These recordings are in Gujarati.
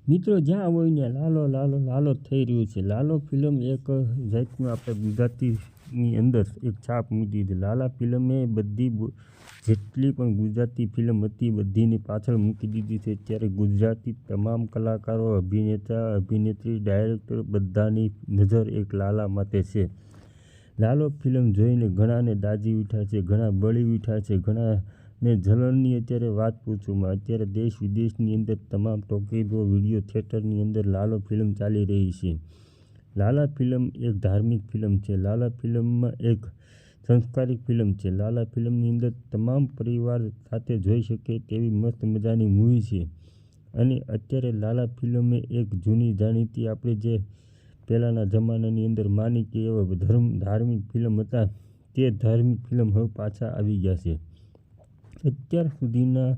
મિત્રો જ્યાં હોય ને લાલો લાલો લાલો થઈ રહ્યું છે. લાલો ફિલ્મ એક જાતનું આપણે ગુજરાતીની અંદર એક છાપ મૂકી હતી. લાલા ફિલ્મે બધી જેટલી પણ ગુજરાતી ફિલ્મ હતી બધીની પાછળ મૂકી દીધી છે. ત્યારે ગુજરાતી તમામ કલાકારો, અભિનેતા, અભિનેત્રી, ડાયરેક્ટર બધાની નજર એક લાલા માટે છે. લાલો ફિલ્મ જોઈને ઘણાને દાઝી ઉઠ્યા છે, ઘણા બળી ઉઠ્યા છે, ઘણાને જલનની અત્યારે વાત પૂછુમાં. અત્યારે દેશ વિદેશની અંદર તમામ ટોકીઝો, વિડીયો થિયેટરની અંદર લાલો ફિલ્મ ચાલી રહી છે. લાલા ફિલ્મ એક ધાર્મિક ફિલ્મ છે. લાલા ફિલ્મમાં એક સંસ્કારી ફિલ્મ છે. લાલા ફિલ્મની અંદર તમામ પરિવાર સાથે જોઈ શકે તેવી મસ્ત મજાની મૂવી છે. અને અત્યારે લાલા ફિલ્મે એક જૂની જાણીતી આપણે જે પહેલાંના જમાનાની અંદર માની કે એવા ધાર્મિક ફિલ્મ હતા તે ધાર્મિક ફિલ્મ હવે પાછા આવી ગયા છે. અત્યાર સુધીના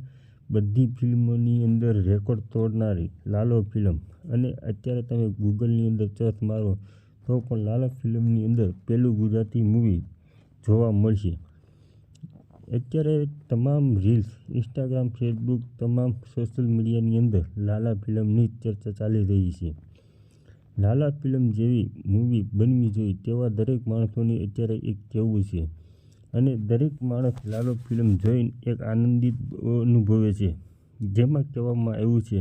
બધી ફિલ્મોની અંદર રેકોર્ડ તોડનારી લાલો ફિલ્મ. અને અત્યારે તમે ગૂગલની અંદર સર્ચ મારો તો પણ લાલા ફિલ્મની અંદર પહેલું ગુજરાતી મૂવી જોવા મળશે. અત્યારે તમામ રીલ્સ, ઇન્સ્ટાગ્રામ, ફેસબુક, તમામ સોશિયલ મીડિયાની અંદર લાલા ફિલ્મની જ ચર્ચા ચાલી રહી છે. લાલા ફિલ્મ જેવી મૂવી બનવી જોઈએ તેવા દરેક માણસોની અત્યારે એક કહેવું છે. અને દરેક માણસ લાલો ફિલ્મ જોઈને એક આનંદિત અનુભવે છે. જેમાં કહેવામાં આવ્યું છે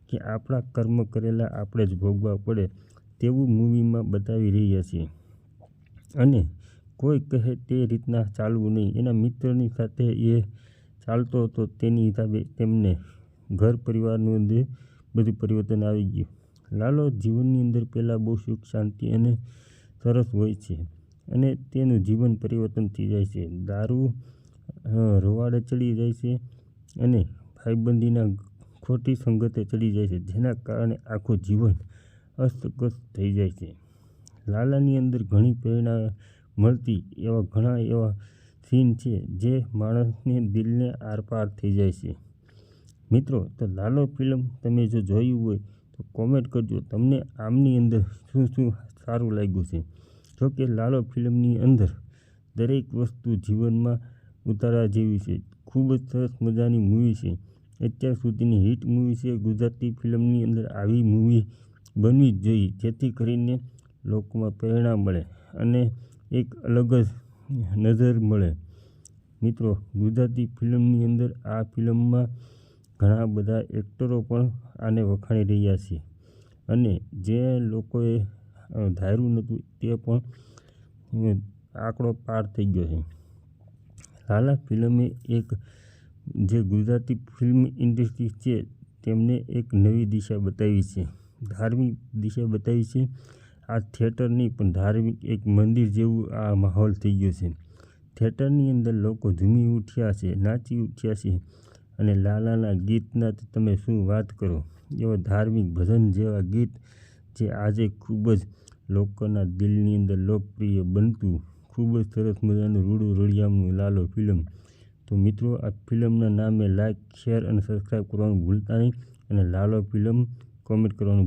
કે આપણા કર્મ કરેલા આપણે જ ભોગવવા પડે તેવું મૂવીમાં બતાવી રહ્યા છે. અને કોઈ કહે તે રીતના ચાલવું નહીં. એના મિત્રની સાથે એ ચાલતો હતો તેની હિસાબે તેમને ઘર પરિવારનું અંદર બધું પરિવર્તન આવી ગયું. લાલો જીવનની અંદર પહેલાં બહુ સુખ શાંતિ અને સરસ હોય છે અને તેનું જીવન પરિવર્તન થઈ જાય છે. દારૂ રવાડે ચડી જાય છે અને ભાઈબંધીના ખોટી સંગતે ચડી જાય છે, જેના કારણે આખું જીવન અસ્તવ્યસ્ત થઈ જાય છે. લાલાની અંદર ઘણી પ્રેરણા મળતી એવા ઘણા એવા સીન છે જે માણસને દિલને આરપાર થઈ જાય છે. મિત્રો, તો લાલો ફિલ્મ તમે જો જોયું હોય તો કોમેન્ટ કરજો તમને આમની અંદર શું શું સારું લાગ્યું છે. જોકે લાલો ફિલ્મની અંદર દરેક વસ્તુ જીવનમાં ઉતારવા જેવી છે. ખૂબ જ સરસ મજાની મૂવી છે. અત્યાર સુધીની હિટ મૂવી છે. ગુજરાતી ફિલ્મની અંદર આવી મૂવી બનવી જ જોઈએ જેથી કરીને લોકોમાં પ્રેરણા મળે અને એક અલગ જ નજર મળે. મિત્રો, ગુજરાતી ફિલ્મની અંદર આ ફિલ્મમાં ઘણા બધા એક્ટરો પણ આને વખાણી રહ્યા છે અને જે લોકોએ ધાર્યું નહોતું તે પણ આંકડો પાર થઈ ગયો છે. લાલા ફિલ્મે એક જે ગુજરાતી ફિલ્મ ઇન્ડસ્ટ્રી છે તેમને એક નવી દિશા બતાવી છે, ધાર્મિક દિશા બતાવી છે. આ થિયેટરની પણ ધાર્મિક એક મંદિર જેવું આ માહોલ થઈ ગયો છે. થિયેટરની અંદર લોકો ઝૂમી ઉઠ્યા છે, નાચી ઉઠ્યા છે અને લાલાના ગીતના તમે શું વાત કરો. એવા ધાર્મિક ભજન જેવા ગીત જે આજે ખૂબ જ લોકોના દિલની અંદર લોકપ્રિય બનતું ખૂબ જ સરસ મજાનું રૂડું રળિયામણું લાલો ફિલ્મ. તો મિત્રો, આ ફિલ્મના નામે લાઇક, શેર અને સબસ્ક્રાઈબ કરવાનું ભૂલતા નહીં અને લાલો ફિલ્મ કોમેન્ટ કરવાનું ભૂલતા